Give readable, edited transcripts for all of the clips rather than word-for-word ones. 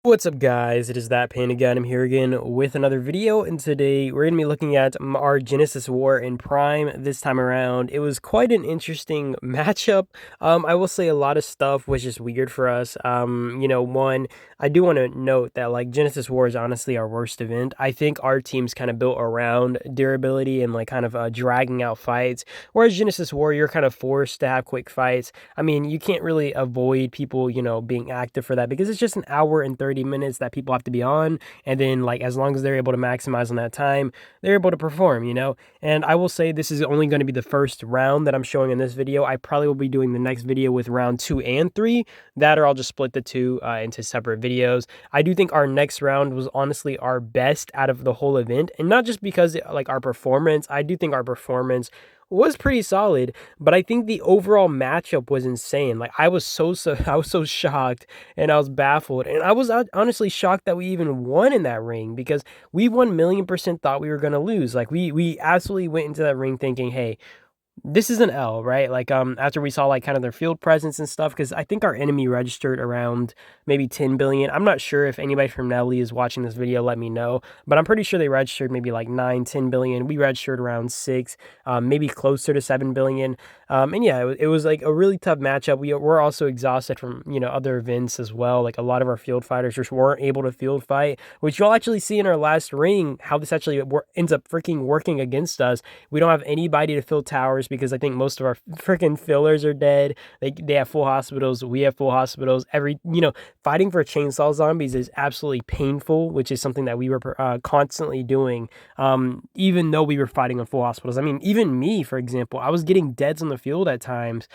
What's up, guys? It is That Pain again. I'm here again with another video, and today we're going to be looking at our Genesis War in Prime this time around. It was quite an interesting matchup. I will say a lot of stuff was just weird for us. One, I do want to note that like Genesis War is honestly our worst event. I think our team's kind of built around durability and like kind of dragging out fights, whereas Genesis War, you're kind of forced to have quick fights. I mean, you can't really avoid people, being active for that because it's just an hour and 30 minutes that people have to be on, and then like as long as they're able to maximize on that time, they're able to perform. And I will say this is only going to be the first round that I'm showing in this video. I probably will be doing the next video with round 2 and 3, that or I'll just split the two into separate videos. I do think our next round was honestly our best out of the whole event, and not just because like our performance. I do think our performance was pretty solid, but I think the overall matchup was insane. Like I was so I was so shocked and I was baffled, and I was honestly shocked that we even won in that ring, because we 1,000,000% thought we were gonna lose. Like we absolutely went into that ring thinking, hey, this is an L, right? Like after we saw like kind of their field presence and stuff, because I think our enemy registered around maybe 10 billion. I'm not sure if anybody from Nelly is watching this video, let me know, but I'm pretty sure they registered maybe like 9-10 billion. We registered around 6, maybe closer to 7 billion. And yeah, it was like a really tough matchup. We're also exhausted from other events as well. Like a lot of our field fighters just weren't able to field fight, which you'll actually see in our last ring how this actually ends up freaking working against us. We don't have anybody to fill towers because I think most of our freaking fillers are dead. They have full hospitals. We have full hospitals. Fighting for chainsaw zombies is absolutely painful, which is something that we were constantly doing, even though we were fighting on full hospitals. I mean, even me, for example, I was getting deads on the field at times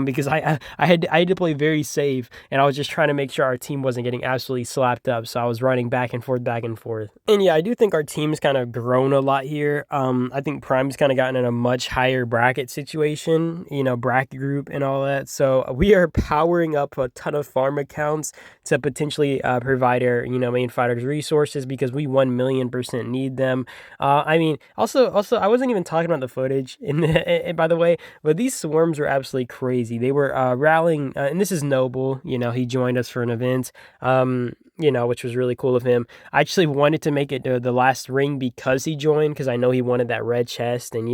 because I had to play very safe, and I was just trying to make sure our team wasn't getting absolutely slapped up. So I was running back and forth, back and forth. And yeah, I do think our team's kind of grown a lot here. I think Prime's kind of gotten in a much higher bracket situation, bracket group and all that. So we are powering up a ton of farm accounts to potentially provide our, main fighters resources, because we 1,000,000% need them. I mean, also, I wasn't even talking about the footage by the way, but these swarms were absolutely crazy. They were rallying, and this is Noble. He joined us for an event. Which was really cool of him. I actually wanted to make it the last ring because he joined, because I know he wanted that red chest. And,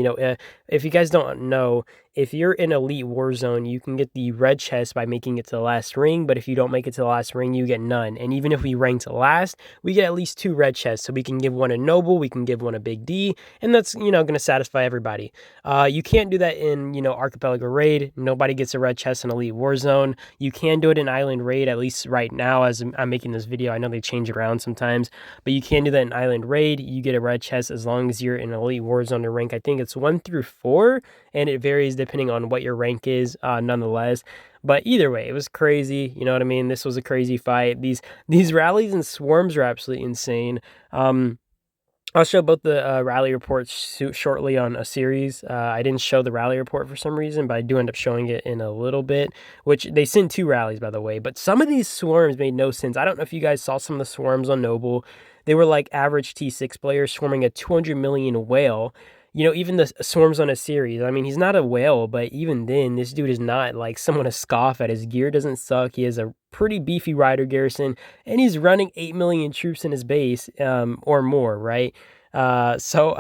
if you guys don't know, if you're in Elite Warzone, you can get the red chest by making it to the last ring, but if you don't make it to the last ring, you get none. And even if we rank to last, we get at least 2 red chests, so we can give one a Noble, we can give one a Big D, and that's, going to satisfy everybody. You can't do that in, Archipelago Raid. Nobody gets a red chest in Elite Warzone. You can do it in Island Raid, at least right now as I'm making this video. I know they change around sometimes, but you can do that in Island Raid. You get a red chest as long as you're in Elite Warzone to rank. I think it's 1 through 4, and it varies depending on what your rank is, nonetheless. But either way, it was crazy. You know what I mean? This was a crazy fight. These rallies and swarms are absolutely insane. I'll show both the rally reports shortly on a series. I didn't show the rally report for some reason, but I do end up showing it in a little bit, which they sent 2 rallies, by the way. But some of these swarms made no sense. I don't know if you guys saw some of the swarms on Noble. They were like average T6 players swarming a 200 million whale. Even the swarms on a series. I mean, he's not a whale, but even then, this dude is not like someone to scoff at. His gear doesn't suck. He has a pretty beefy rider garrison, and he's running 8 million troops in his base, or more, right? So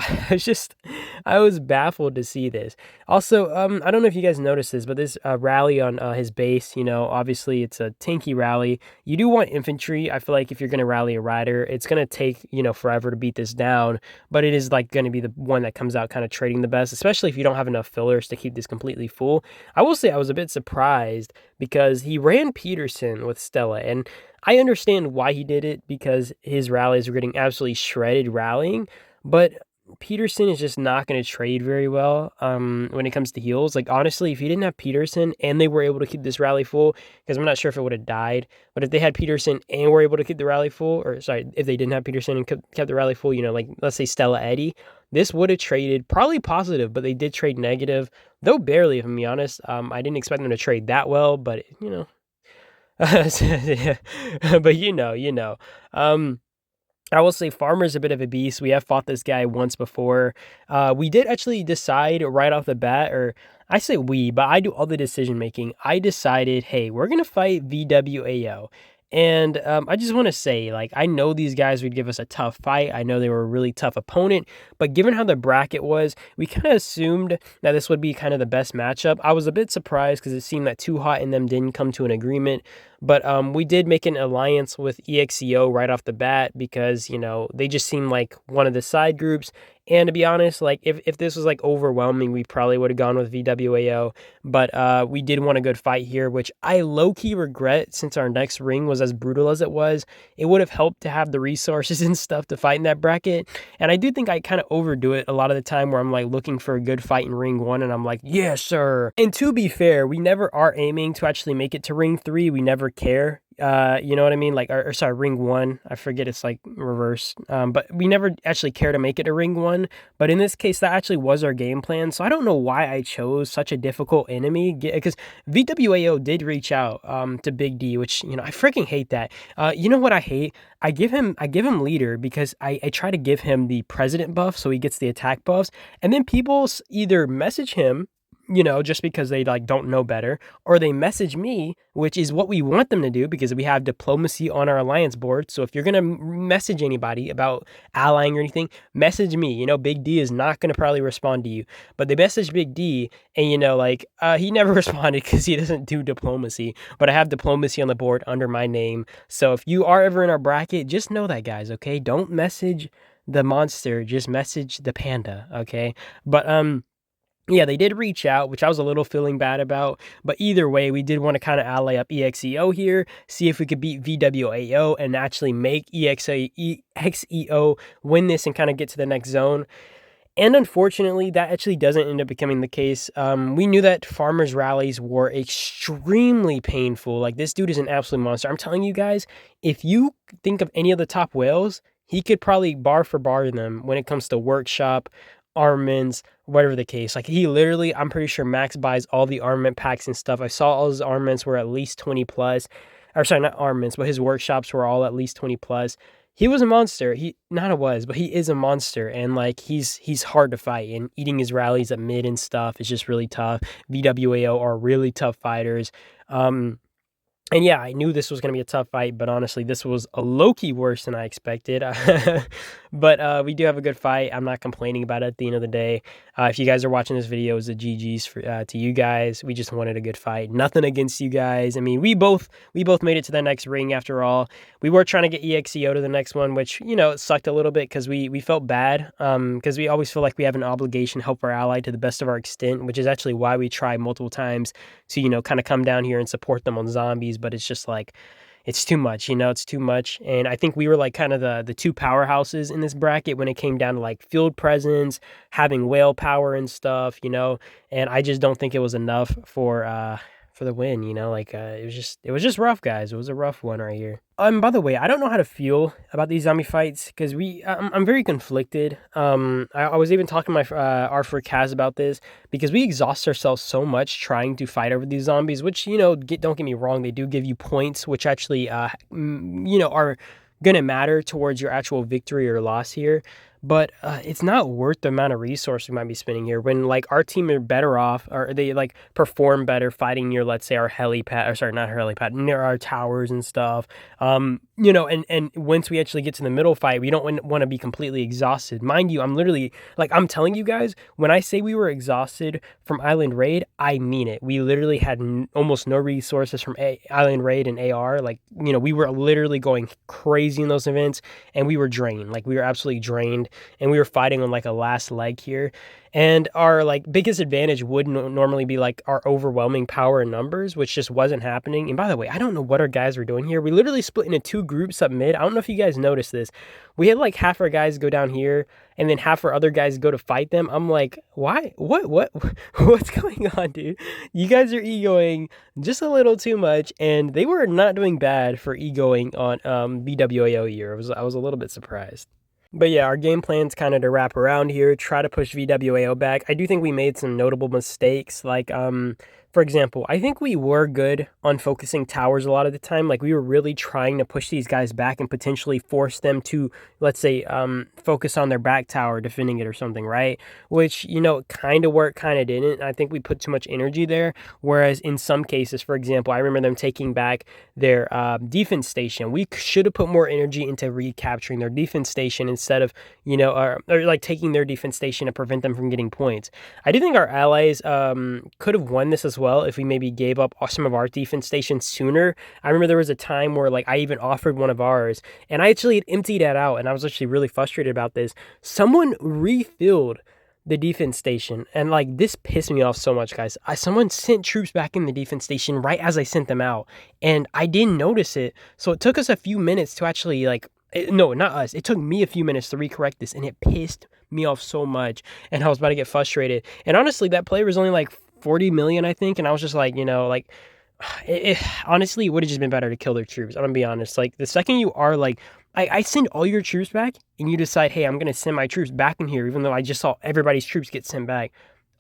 I was baffled to see this. Also, I don't know if you guys noticed this, but this rally on his base, obviously it's a tanky rally. You do want infantry. I feel like if you're going to rally a rider, it's going to take, forever to beat this down, but it is like going to be the one that comes out kind of trading the best, especially if you don't have enough fillers to keep this completely full. I will say I was a bit surprised because he ran Peterson with Stella, and I understand why he did it, because his rallies were getting absolutely shredded rallying, but Peterson is just not going to trade very well when it comes to heals. Like, honestly, if he didn't have Peterson and they were able to keep this rally full, because I'm not sure if it would have died, but if they had Peterson and were able to keep the rally full, or sorry, if they didn't have Peterson and kept the rally full, like let's say Stella Eddie, this would have traded probably positive, but they did trade negative, though barely, if I'm being honest. I didn't expect them to trade that well, but but I will say Farmer's a bit of a beast. We have fought this guy once before. We did actually decide right off the bat, or I say we, but I do all the decision making. I decided, hey, we're going to fight VWAO. And I just want to say, like, I know these guys would give us a tough fight. I know they were a really tough opponent, but given how the bracket was, we kind of assumed that this would be kind of the best matchup. I was a bit surprised because it seemed that Too Hot and them didn't come to an agreement. But we did make an alliance with EXEO right off the bat because, they just seemed like one of the side groups. And to be honest, like if this was like overwhelming, we probably would have gone with VWAO. But we did want a good fight here, which I low-key regret since our next ring was as brutal as it was. It would have helped to have the resources and stuff to fight in that bracket. And I do think I kind of overdo it a lot of the time where I'm like looking for a good fight in ring 1 and I'm like, yeah, sir. And to be fair, we never are aiming to actually make it to ring 3. We never care. You know what I mean? Like, or sorry, ring 1. I forget it's like reverse. But we never actually care to make it to ring 1. But in this case, that actually was our game plan. So I don't know why I chose such a difficult enemy because VWAO did reach out to Big D, which I freaking hate that. You know what I hate? I give him leader because I try to give him the president buff so he gets the attack buffs, and then people either message him, just because they like don't know better, or they message me, which is what we want them to do because we have diplomacy on our alliance board. So if you're gonna message anybody about allying or anything, message me. Big D is not gonna probably respond to you, but they messaged Big D, and he never responded because he doesn't do diplomacy. But I have diplomacy on the board under my name. So if you are ever in our bracket, just know that, guys. Okay, don't message the monster, just message the panda. Okay, but yeah, they did reach out, which I was a little feeling bad about. But either way, we did want to kind of ally up EXEO here, see if we could beat VWAO and actually make EXEO win this and kind of get to the next zone. And unfortunately, that actually doesn't end up becoming the case. We knew that farmers' rallies were extremely painful. Like, this dude is an absolute monster. I'm telling you guys, if you think of any of the top whales, he could probably bar for bar them when it comes to workshop, armaments, whatever the case. Like, he literally, I'm pretty sure Max buys all the armament packs and stuff. I saw all his armaments were at least 20 plus. Or sorry, not armaments, but his workshops were all at least 20 plus. He was a monster. But he is a monster, and like he's hard to fight. And eating his rallies at mid and stuff is just really tough. VWAO are really tough fighters. And yeah, I knew this was going to be a tough fight, but honestly, this was a low-key worse than I expected. But we do have a good fight. I'm not complaining about it at the end of the day. If you guys are watching this video, it's a GG's to you guys. We just wanted a good fight. Nothing against you guys. I mean, we both made it to the next ring after all. We were trying to get EXEO to the next one, which, it sucked a little bit because we felt bad because we always feel like we have an obligation to help our ally to the best of our extent, which is actually why we try multiple times to, kind of come down here and support them on zombies. But it's just like, it's too much, it's too much. And I think we were like kind of the two powerhouses in this bracket when it came down to like field presence, having whale power and stuff, and I just don't think it was enough for the win, it was just rough, guys. It was a rough one right here. By the way, I don't know how to feel about these zombie fights because I'm very conflicted. I was even talking to my R4 Kaz about this because we exhaust ourselves so much trying to fight over these zombies, which, don't get me wrong, they do give you points, which actually, are gonna matter towards your actual victory or loss here. But it's not worth the amount of resource we might be spending here when like our team are better off, or they like perform better fighting near, let's say, our helipad, or sorry, not our helipad, near our towers and stuff. And once we actually get to the middle fight, we don't want to be completely exhausted. Mind you, I'm literally, like, I'm telling you guys, when I say we were exhausted from Island Raid, I mean it. We literally had almost no resources from Island Raid and AR. Like, we were literally going crazy in those events, and we were drained. Like, we were absolutely drained, and we were fighting on like a last leg here. And our like biggest advantage would normally be like our overwhelming power in numbers, which just wasn't happening. And by the way, I don't know what our guys were doing here. We literally split into two groups up mid. I don't know if you guys noticed this. We had like half our guys go down here and then half our other guys go to fight them. I'm like, why? What's going on, dude? You guys are egoing just a little too much, and they were not doing bad for egoing on BWAO year. I was a little bit surprised. But yeah, our game plan's kind of to wrap around here, try to push VWAO back. I do think we made some notable mistakes. Like, for example, I think we were good on focusing towers a lot of the time. Like, we were really trying to push these guys back and potentially force them to, let's say, focus on their back tower, defending it or something, right? Which, kind of worked, kind of didn't. I think we put too much energy there. Whereas in some cases, for example, I remember them taking back their defense station. We should have put more energy into recapturing their defense station instead of, or like taking their defense station to prevent them from getting points. I do think our allies could have won this as well if we maybe gave up some of our defense stations sooner. I remember there was a time where like I even offered one of ours, and I actually had emptied that out, and I was actually really frustrated about this. Someone refilled the defense station, and like this pissed me off so much, guys. Someone sent troops back in the defense station right as I sent them out, and I didn't notice it. So it took us a few minutes to actually no, not us. It took me a few minutes to recorrect this, and it pissed me off so much, and I was about to get frustrated. And honestly, that player was only like 40 million, I think, and I was just like, honestly, it would have just been better to kill their troops. I'm gonna be honest. Like the second you are like, I send all your troops back, and you decide, hey, I'm gonna send my troops back in here, even though I just saw everybody's troops get sent back.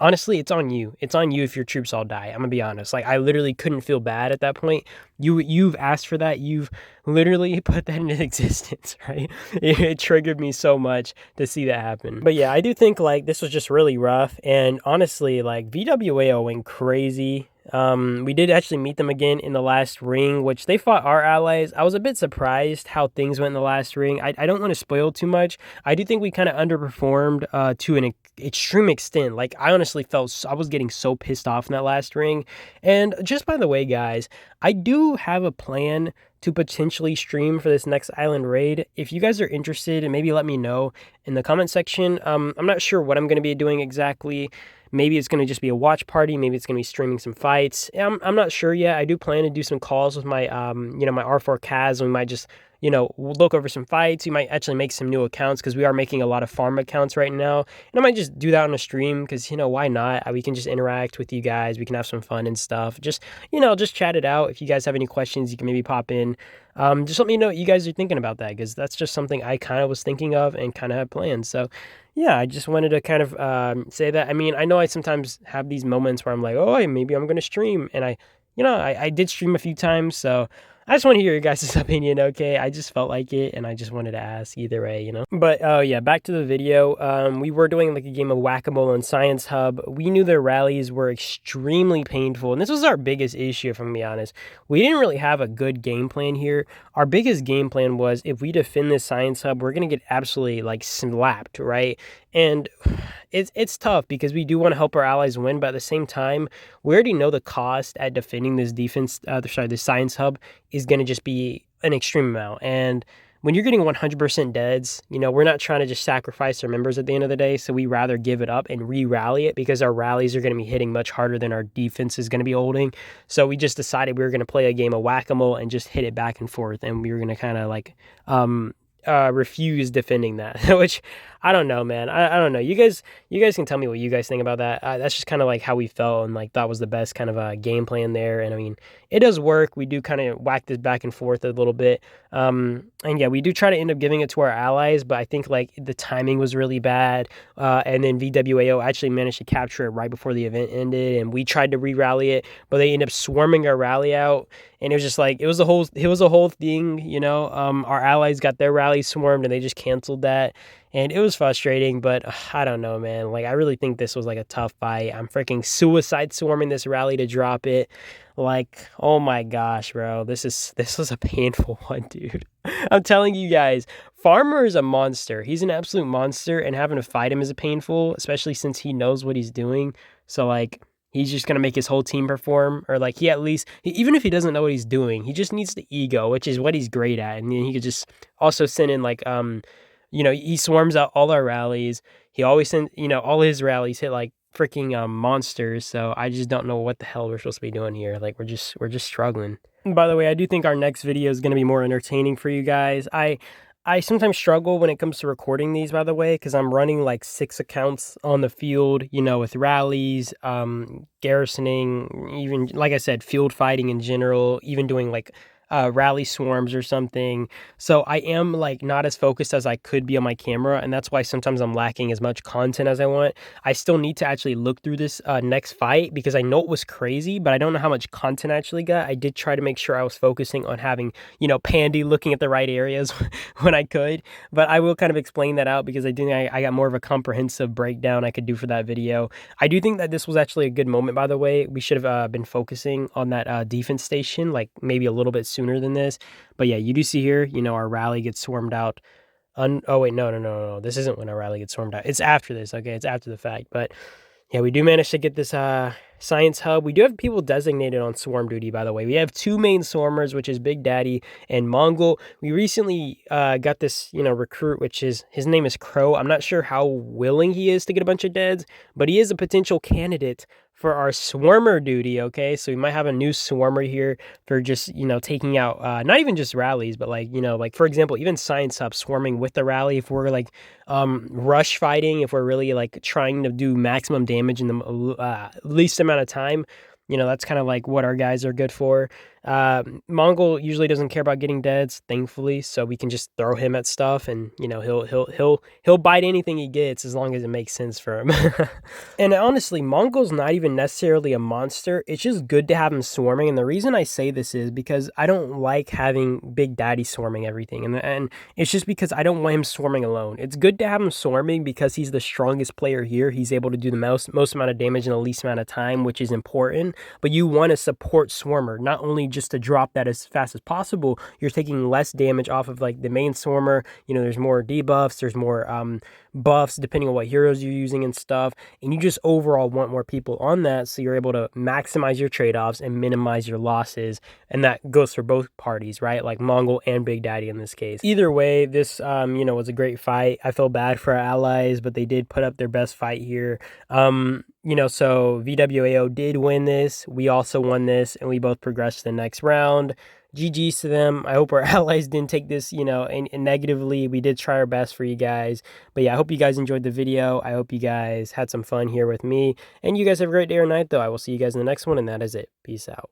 Honestly, it's on you. It's on you if your troops all die. I'm gonna be honest. Like I literally couldn't feel bad at that point. You've asked for that. You've literally put that into existence, right? It triggered me so much to see that happen. But yeah, I do think like this was just really rough. And honestly, like VWAO went crazy. We did actually meet them again in the last ring, which they fought our allies. I was a bit surprised how things went in the last ring. I don't want to spoil too much. I do think we kind of underperformed to an extreme extent. Like I honestly felt I was getting so pissed off in that last ring. And just by the way, guys, I do have a plan to potentially stream for this next island raid. If you guys are interested, maybe let me know in the comment section. I'm not sure what I'm going to be doing exactly. Maybe it's going to just be a watch party. Maybe it's going to be streaming some fights. I'm not sure yet. I do plan to do some calls with my, my R4 Kaz. We might just, look over some fights. We might actually make some new accounts because we are making a lot of farm accounts right now. And I might just do that on a stream because, why not? We can just interact with you guys. We can have some fun and stuff. Just, just chat it out. If you guys have any questions, you can maybe pop in. Just let me know what you guys are thinking about that because that's just something I kind of was thinking of and kind of have planned. So, yeah, I just wanted to kind of say that. I mean, I know I sometimes have these moments where I'm like, oh, maybe I'm going to stream. And I did stream a few times. So I just want to hear your guys' opinion, okay? I just felt like it, and I just wanted to ask either way. But, yeah, back to the video. We were doing, like, a game of Whack-A-Mole on Science Hub. We knew their rallies were extremely painful, and this was our biggest issue, if I'm going to be honest. We didn't really have a good game plan here. Our biggest game plan was if we defend this Science Hub, we're going to get absolutely, like, slapped, right? And it's tough because we do want to help our allies win, but at the same time, we already know the cost at defending this this Science Hub is going to just be an extreme amount. And when you're getting 100% deads, we're not trying to just sacrifice our members at the end of the day. So we rather give it up and re-rally it because our rallies are going to be hitting much harder than our defense is going to be holding. So we just decided we were going to play a game of Whack-A-Mole and just hit it back and forth. And we were going to kind of like refuse defending that, which I don't know, man. I don't know. You guys can tell me what you guys think about that. That's just kind of like how we felt and like that was the best kind of game plan there. And I mean, it does work. We do kind of whack this back and forth a little bit. And yeah, we do try to end up giving it to our allies, but I think like the timing was really bad. And then VWAO actually managed to capture it right before the event ended, and we tried to re-rally it, but they ended up swarming our rally out. And it was just like it was a whole thing, our allies got their rally swarmed and they just canceled that. And it was frustrating, but I don't know, man. Like, I really think this was like a tough fight. I'm freaking suicide swarming this rally to drop it. Like, oh my gosh, bro. This was a painful one, dude. I'm telling you guys, Farmer is a monster. He's an absolute monster, and having to fight him is painful, especially since he knows what he's doing. So, like, he's just going to make his whole team perform, or like even if he doesn't know what he's doing, he just needs the ego, which is what he's great at. And then he could just also send in like, he swarms out all our rallies. He always sends, all his rallies hit like freaking monsters. So I just don't know what the hell we're supposed to be doing here. Like we're just struggling. And by the way, I do think our next video is going to be more entertaining for you guys. I sometimes struggle when it comes to recording these, by the way, because I'm running like 6 accounts on the field, with rallies, garrisoning, even, like I said, field fighting in general, even doing like rally swarms or something. So I am like not as focused as I could be on my camera, and that's why sometimes I'm lacking as much content as I want. I still need to actually look through this next fight because I know it was crazy, but I don't know how much content I actually got. I did try to make sure I was focusing on having, Pandy looking at the right areas when I could, but I will kind of explain that out because I think I got more of a comprehensive breakdown I could do for that video. I do think that this was actually a good moment, by the way. We should have been focusing on that defense station, like maybe a little bit sooner than this. But yeah, you do see here, our rally gets swarmed out. Oh wait, no. This isn't when our rally gets swarmed out. It's after this. Okay, it's after the fact. But yeah, we do manage to get this science hub. We do have people designated on swarm duty, by the way. We have two main swarmers, which is Big Daddy and Mongol. We recently got this, recruit, which is his name is Crow. I'm not sure how willing he is to get a bunch of deads, but he is a potential candidate for our swarmer duty. Okay, so we might have a new swarmer here for just taking out not even just rallies, but like for example, even science hub swarming with the rally. If we're like rush fighting, if we're really like trying to do maximum damage in the least amount of time, that's kind of like what our guys are good for. Mongol usually doesn't care about getting deads, thankfully, so we can just throw him at stuff, and he'll bite anything he gets as long as it makes sense for him. And honestly, Mongol's not even necessarily a monster. It's just good to have him swarming, and the reason I say this is because I don't like having Big Daddy swarming everything, and it's just because I don't want him swarming alone. It's good to have him swarming because he's the strongest player here. He's able to do the most amount of damage in the least amount of time, which is important. But you want to support swarmer, not only just to drop that as fast as possible. You're taking less damage off of like the main swarmer. There's more debuffs, there's more buffs depending on what heroes you're using and stuff, and you just overall want more people on that, so you're able to maximize your trade-offs and minimize your losses, and that goes for both parties, right? Like Mongol and Big Daddy in this case. Either way, this was a great fight. I feel bad for our allies, but they did put up their best fight here. So VWAO did win this. We also won this, and we both progressed to the next round. GG's to them. I hope our allies didn't take this, and negatively. We did try our best for you guys. But yeah, I hope you guys enjoyed the video. I hope you guys had some fun here with me. And you guys have a great day or night, though. I will see you guys in the next one, and that is it. Peace out.